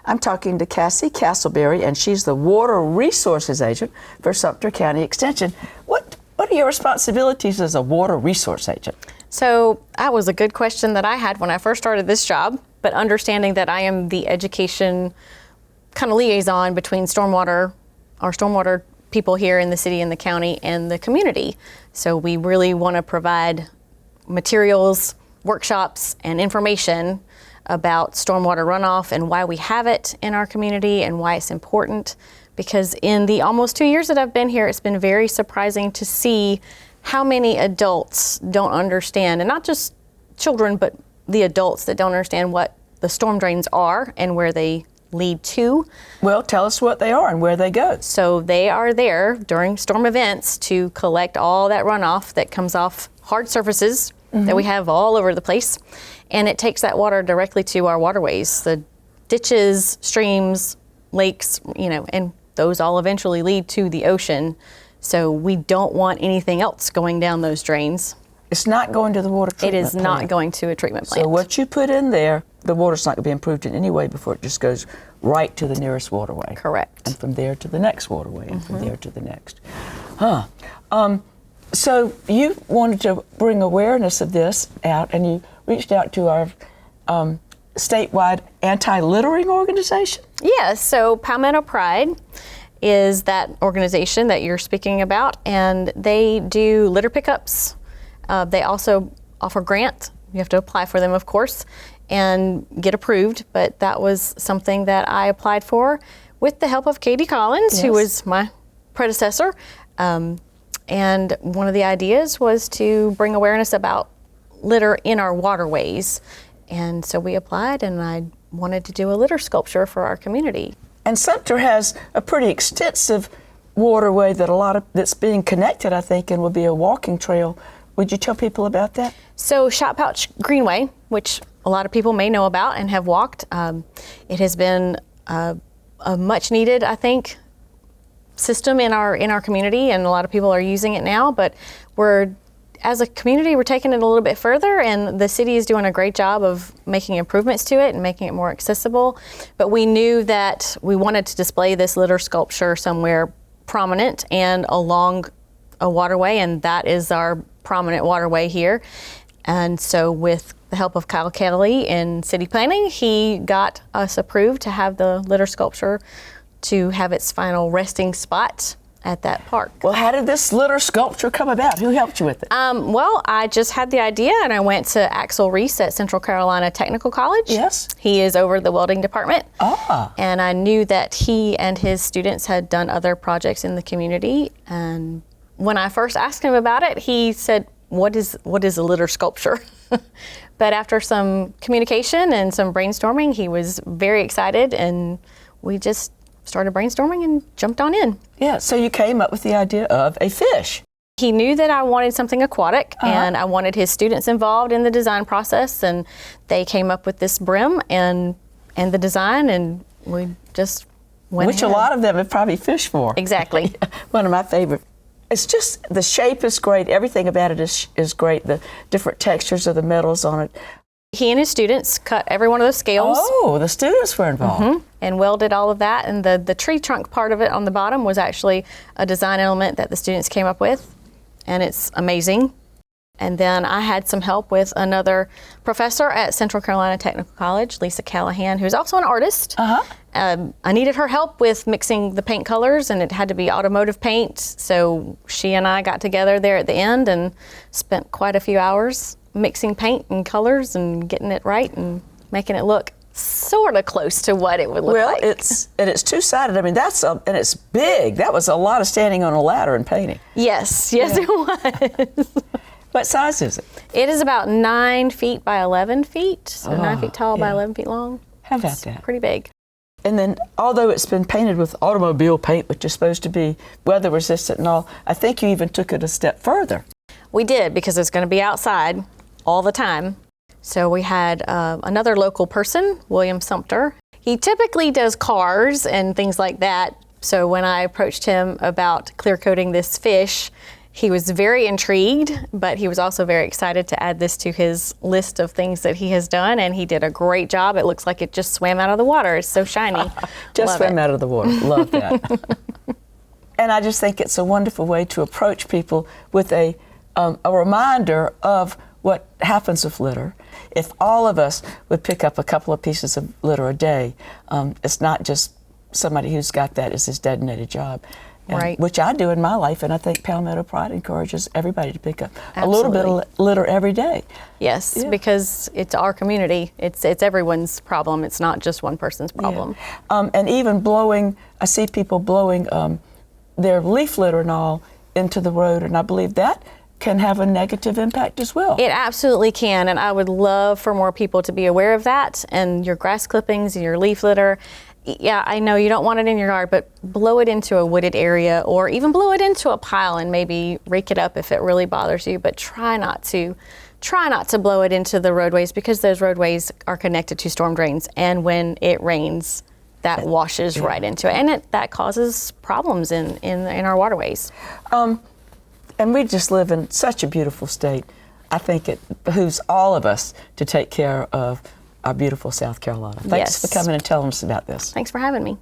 I'm talking to Cassie Castleberry, and she's the Water Resources Agent for Sumter County Extension. What are your responsibilities as a water resource agent? So that was a good question that I had when I first started this job, but understanding that I am the education kind of liaison between our stormwater people here in the city and the county and the community. So we really want to provide materials, workshops, and information about stormwater runoff and why we have it in our community and why it's important. Because in the almost 2 years that I've been here, it's been very surprising to see how many adults don't understand, and not just children, but the adults that don't understand what the storm drains are and where they lead to. Well, tell us what they are and where they go. So they are there during storm events to collect all that runoff that comes off hard surfaces that we have all over the place. And it takes that water directly to our waterways, the ditches, streams, lakes, and those all eventually lead to the ocean. So we don't want anything else going down those drains. It's not going to the water treatment plant. It is plant. not going to a treatment plant. So what you put in there, the water's not going to be improved in any way before it just goes right to the nearest waterway. Correct. And from there to the next waterway, and from there to the next. So you wanted to bring awareness of this out, and you reached out to our statewide anti-littering organization? Yes, so Palmetto Pride is that organization that you're speaking about, and they do litter pickups. They also offer grants. You have to apply for them, of course, and get approved, but that was something that I applied for with the help of Katie Collins, Yes. who was my predecessor. And one of the ideas was to bring awareness about litter in our waterways. And so we applied, and I wanted to do a litter sculpture for our community. And Sumter has a pretty extensive waterway that's being connected, I think, and will be a walking trail. Would you tell people about that? So Shot Pouch Greenway, which a lot of people may know about and have walked, it has been a much needed, I think, system in our community, and a lot of people are using it now, but as a community, we're taking it a little bit further, and the city is doing a great job of making improvements to it and making it more accessible. But we knew that we wanted to display this litter sculpture somewhere prominent and along a waterway, and that is our prominent waterway here. And so with the help of Kyle Kelly in city planning, he got us approved to have the litter sculpture to have its final resting spot at that park. Well, how did this litter sculpture come about? Who helped you with it? Well, I just had the idea, and I went to Axel Reese at Central Carolina Technical College. Yes. He is over the welding department. Ah. And I knew that he and his students had done other projects in the community. And when I first asked him about it, he said, what is a litter sculpture? But after some communication and some brainstorming, he was very excited, and we just started brainstorming and jumped on in. Yeah, so you came up with the idea of a fish. He knew that I wanted something aquatic, and I wanted his students involved in the design process, and they came up with this brim and the design, and we just went Which ahead. a lot of them have probably fished for. Exactly. One of my favorite. It's just, the shape is great, everything about it is great, the different textures of the metals on it. He and his students cut every one of those scales. Oh, the students were involved. And welded all of that, and the tree trunk part of it on the bottom was actually a design element that the students came up with, and it's amazing. And then I had some help with another professor at Central Carolina Technical College, Lisa Callahan, who's also an artist. I needed her help with mixing the paint colors, and it had to be automotive paint, so she and I got together there at the end and spent quite a few hours mixing paint and colors and getting it right and making it look sort of close to what it would look like. Well, it's two-sided. I mean, and it's big. That was a lot of standing on a ladder and painting. Yes, it was. What size is it? It is about 9 feet by 11 feet, so 9 feet tall by 11 feet long. How about It's that? pretty big. And then, although it's been painted with automobile paint, which is supposed to be weather resistant and all, I think you even took it a step further. We did, because it's going to be outside all the time. So we had another local person, William Sumter. He typically does cars and things like that. So when I approached him about clear coating this fish, he was very intrigued, but he was also very excited to add this to his list of things that he has done, and he did a great job. It looks like it just swam out of the water. It's so shiny. Just swam out of the water. Love that. And I just think it's a wonderful way to approach people with a reminder of what happens with litter. If all of us would pick up a couple of pieces of litter a day, it's not just somebody who's got that as his designated job. Right. Which I do in my life, and I think Palmetto Pride encourages everybody to pick up a little bit of litter every day. Yes, Yeah. Because it's our community. It's everyone's problem. It's not just one person's problem. Yeah. And even blowing, I see people blowing their leaf litter and all into the road, and I believe that can have a negative impact as well. It absolutely can, and I would love for more people to be aware of that, and your grass clippings and your leaf litter. Yeah, I know you don't want it in your yard, but blow it into a wooded area, or even blow it into a pile and maybe rake it up if it really bothers you, but try not to blow it into the roadways, because those roadways are connected to storm drains, and when it rains, that washes right into it, and that causes problems in our waterways. And we just live in such a beautiful state. I think it behooves all of us to take care of our beautiful South Carolina. Thanks for coming and telling us about this. Thanks for having me.